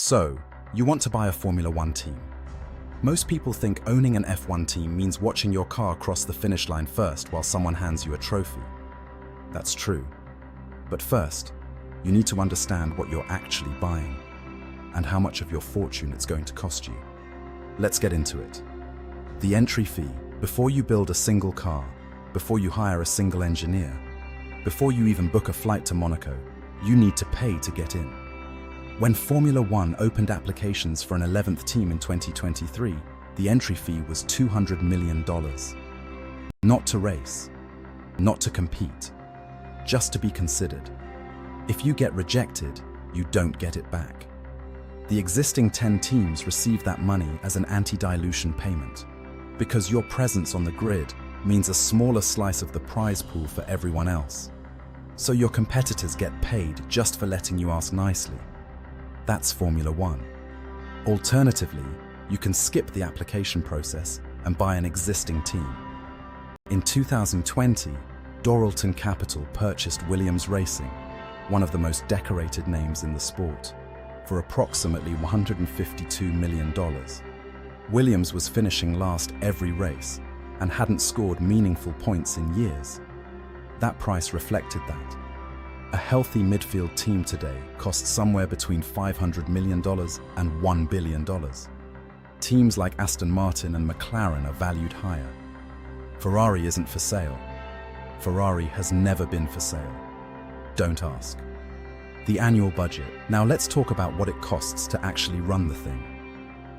So, you want to buy a Formula One team. Most people think owning an F1 team means watching your car cross the finish line first while someone hands you a trophy. That's true. But first, you need to understand what you're actually buying and how much of your fortune it's going to cost you. Let's get into it. The entry fee, before you build a single car, before you hire a single engineer, before you even book a flight to Monaco, you need to pay to get in. When Formula One opened applications for an 11th team in 2023, the entry fee was $200 million. Not to race, not to compete, just to be considered. If you get rejected, you don't get it back. The existing 10 teams receive that money as an anti-dilution payment, because your presence on the grid means a smaller slice of the prize pool for everyone else. So your competitors get paid just for letting you ask nicely. That's Formula One. Alternatively, you can skip the application process and buy an existing team. In 2020, Doralton Capital purchased Williams Racing, one of the most decorated names in the sport, for approximately $152 million. Williams was finishing last every race and hadn't scored meaningful points in years. That price reflected that. A healthy midfield team today costs somewhere between $500 million and $1 billion. Teams like Aston Martin and McLaren are valued higher. Ferrari isn't for sale. Ferrari has never been for sale. Don't ask. The annual budget. Now let's talk about what it costs to actually run the thing.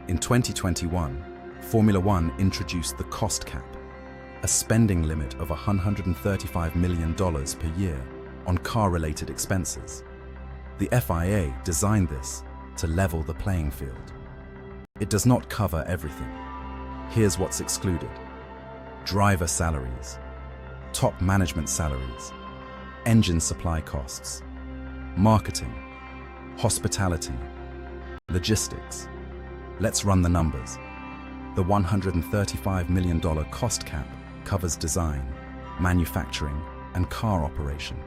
In 2021, Formula One introduced the cost cap, a spending limit of $135 million per year on car-related expenses. The FIA designed this to level the playing field. It does not cover everything. Here's what's excluded: driver salaries, top management salaries, engine supply costs, marketing, hospitality, logistics. Let's run the numbers. The $135 million cost cap covers design, manufacturing, and car operation.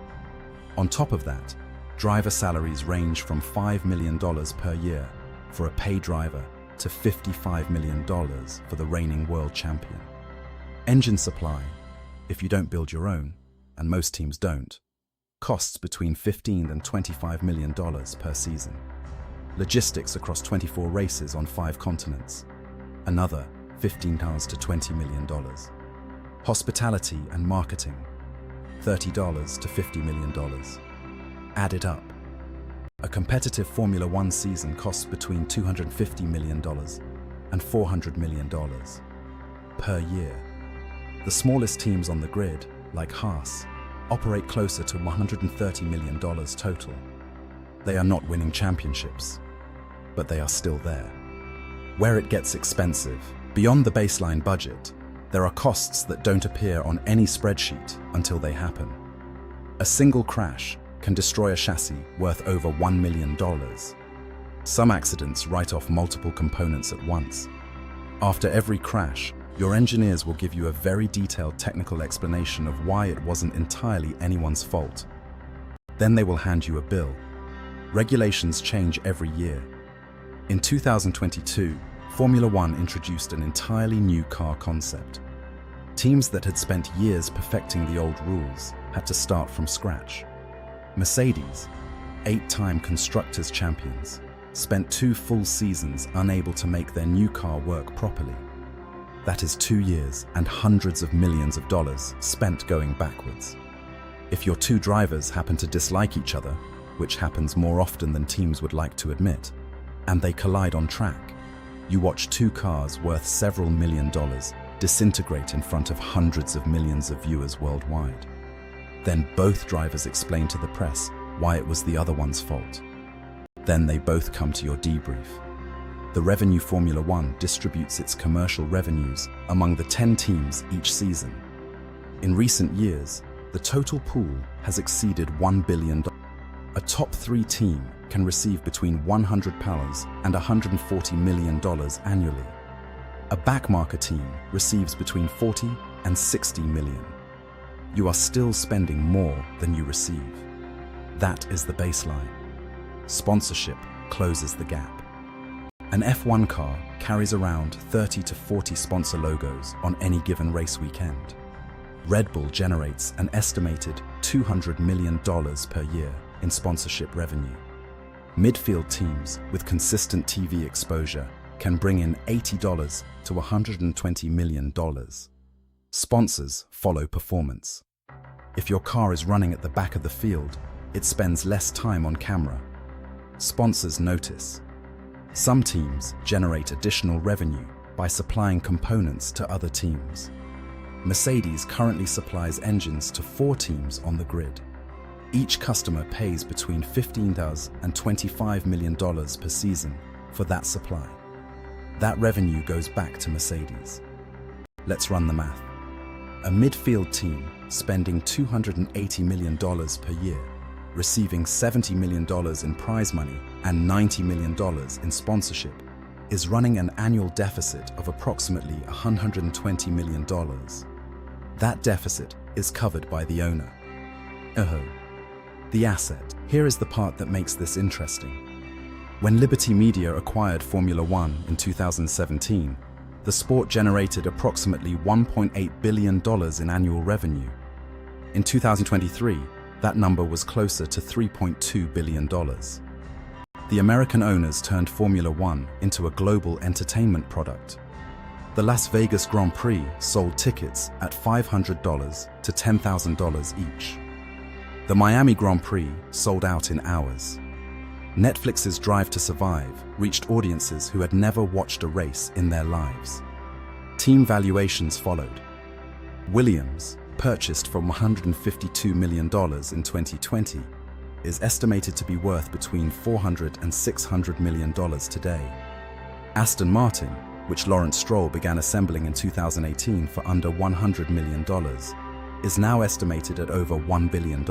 On top of that, driver salaries range from $5 million per year for a pay driver to $55 million for the reigning world champion. Engine supply, if you don't build your own, and most teams don't, costs between $15 and $25 million per season. Logistics across 24 races on 5 continents, another $15 to $20 million. Hospitality and marketing, $30 to $50 million. Add it up. A competitive Formula One season costs between $250 million and $400 million per year. The smallest teams on the grid, like Haas, operate closer to $130 million total. They are not winning championships, but they are still there. Where it gets expensive, beyond the baseline budget, there are costs that don't appear on any spreadsheet until they happen. A single crash can destroy a chassis worth over $1 million. Some accidents write off multiple components at once. After every crash, your engineers will give you a very detailed technical explanation of why it wasn't entirely anyone's fault. Then they will hand you a bill. Regulations change every year. In 2022, Formula One introduced an entirely new car concept. Teams that had spent years perfecting the old rules had to start from scratch. Mercedes, 8-time Constructors' champions, spent 2 full seasons unable to make their new car work properly. That is 2 years and hundreds of millions of dollars spent going backwards. If your 2 drivers happen to dislike each other, which happens more often than teams would like to admit, and they collide on track, you watch 2 cars worth several $1 million disintegrate in front of hundreds of millions of viewers worldwide. Then both drivers explain to the press why it was the other one's fault. Then they both come to your debrief. The revenue Formula One distributes its commercial revenues among the 10 teams each season. In recent years, the total pool has exceeded $1 billion. A top 3 team can receive between £100 and $140 million annually. A backmarker team receives between 40 and 60 million. You are still spending more than you receive. That is the baseline. Sponsorship closes the gap. An F1 car carries around 30 to 40 sponsor logos on any given race weekend. Red Bull generates an estimated $200 million per year in sponsorship revenue. Midfield teams with consistent TV exposure can bring in $80 to $120 million. Sponsors follow performance. If your car is running at the back of the field, it spends less time on camera. Sponsors notice. Some teams generate additional revenue by supplying components to other teams. Mercedes currently supplies engines to 4 teams on the grid. Each customer pays between $15 and $25 million per season for that supply. That revenue goes back to Mercedes. Let's run the math. A midfield team spending $280 million per year, receiving $70 million in prize money and $90 million in sponsorship, is running an annual deficit of approximately $120 million. That deficit is covered by the owner. The asset. Here is the part that makes this interesting. When Liberty Media acquired Formula One in 2017, the sport generated approximately $1.8 billion in annual revenue. In 2023, that number was closer to $3.2 billion. The American owners turned Formula One into a global entertainment product. The Las Vegas Grand Prix sold tickets at $500 to $10,000 each. The Miami Grand Prix sold out in hours. Netflix's Drive to Survive reached audiences who had never watched a race in their lives. Team valuations followed. Williams, purchased for $152 million in 2020, is estimated to be worth between $400 and $600 million today. Aston Martin, which Lawrence Stroll began assembling in 2018 for under $100 million, is now estimated at over $1 billion.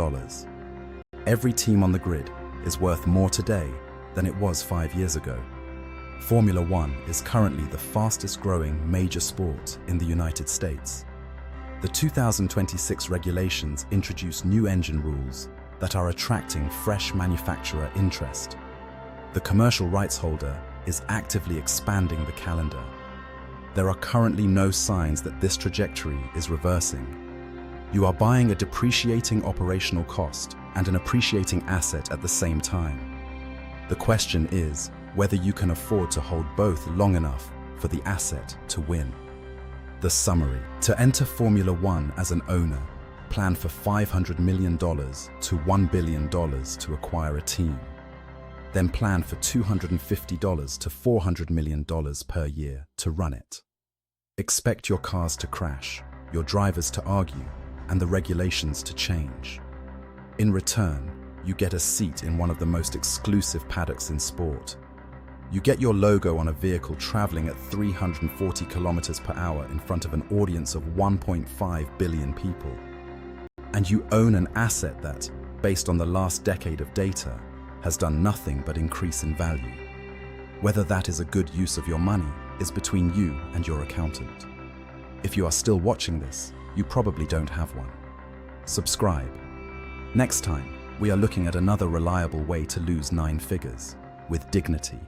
Every team on the grid is worth more today than it was 5 years ago. Formula One is currently the fastest growing major sport in the United States. The 2026 regulations introduce new engine rules that are attracting fresh manufacturer interest. The commercial rights holder is actively expanding the calendar. There are currently no signs that this trajectory is reversing. You are buying a depreciating operational cost and an appreciating asset at the same time. The question is whether you can afford to hold both long enough for the asset to win. The summary: to enter Formula One as an owner, plan for $500 million to $1 billion to acquire a team. Then plan for $250 to $400 million per year to run it. Expect your cars to crash, your drivers to argue, and the regulations to change. In return, you get a seat in one of the most exclusive paddocks in sport. You get your logo on a vehicle traveling at 340 kilometers per hour in front of an audience of 1.5 billion people. And you own an asset that, based on the last decade of data, has done nothing but increase in value. Whether that is a good use of your money is between you and your accountant. If you are still watching this, you probably don't have one. Subscribe. Next time, we are looking at another reliable way to lose 9 figures with dignity.